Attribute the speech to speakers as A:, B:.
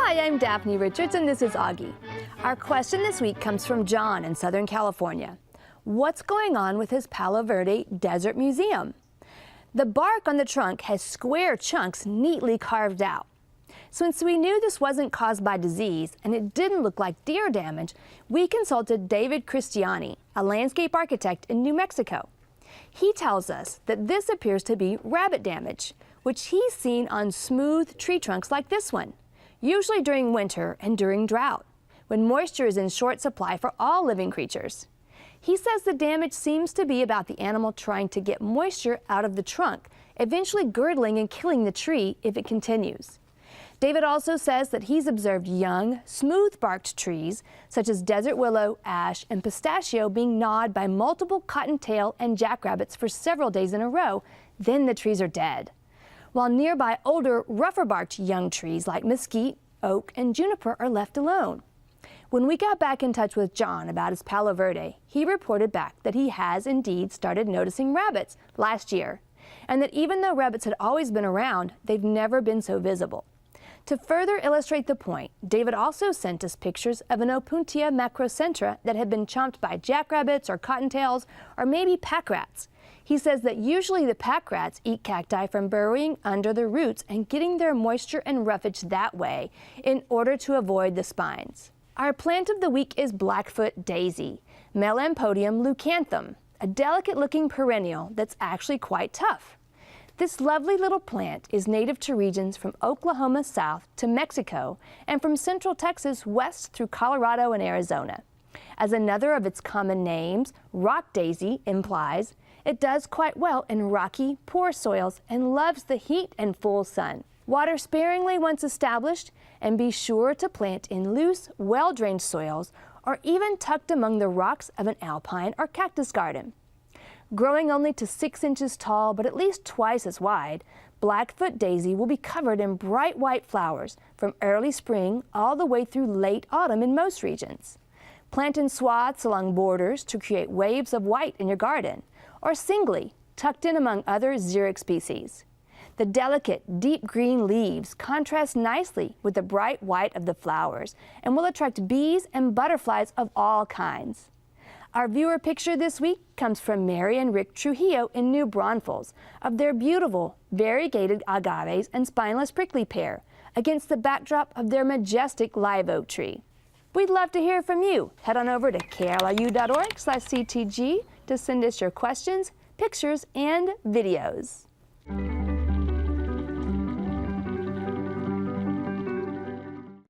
A: Hi, I'm Daphne Richards, and this is Augie. Our question this week comes from John in Southern California. What's going on with his Palo Verde Desert Museum? The bark on the trunk has square chunks neatly carved out. Since we knew this wasn't caused by disease and it didn't look like deer damage, we consulted David Cristiani, a landscape architect in New Mexico. He tells us that this appears to be rabbit damage, which he's seen on smooth tree trunks like this one, usually during winter and during drought, when moisture is in short supply for all living creatures. He says the damage seems to be about the animal trying to get moisture out of the trunk, eventually girdling and killing the tree if it continues. David also says that he's observed young, smooth-barked trees, such as desert willow, ash, and pistachio, being gnawed by multiple cottontail and jackrabbits for several days in a row. Then the trees are dead. While nearby older, rougher-barked young trees like mesquite, oak, and juniper are left alone. When we got back in touch with John about his Palo Verde, he reported back that he has indeed started noticing rabbits last year, and that even though rabbits had always been around, they've never been so visible. To further illustrate the point, David also sent us pictures of an Opuntia macrocentra that had been chomped by jackrabbits or cottontails or maybe pack rats. He says that usually the pack rats eat cacti from burrowing under the roots and getting their moisture and roughage that way in order to avoid the spines. Our plant of the week is Blackfoot daisy, Melampodium leucanthum, a delicate-looking perennial that's actually quite tough. This lovely little plant is native to regions from Oklahoma south to Mexico and from central Texas west through Colorado and Arizona. As another of its common names, rock daisy, implies, it does quite well in rocky, poor soils and loves the heat and full sun. Water sparingly once established, and be sure to plant in loose, well-drained soils or even tucked among the rocks of an alpine or cactus garden. Growing only to 6 inches tall but at least twice as wide, Blackfoot daisy will be covered in bright white flowers from early spring all the way through late autumn in most regions. Plant in swaths along borders to create waves of white in your garden, or singly, tucked in among other xeric species. The delicate, deep green leaves contrast nicely with the bright white of the flowers and will attract bees and butterflies of all kinds. Our viewer picture this week comes from Mary and Rick Trujillo in New Braunfels of their beautiful, variegated agaves and spineless prickly pear against the backdrop of their majestic live oak tree. We'd love to hear from you. Head on over to kliu.org/ctg to send us your questions, pictures, and videos.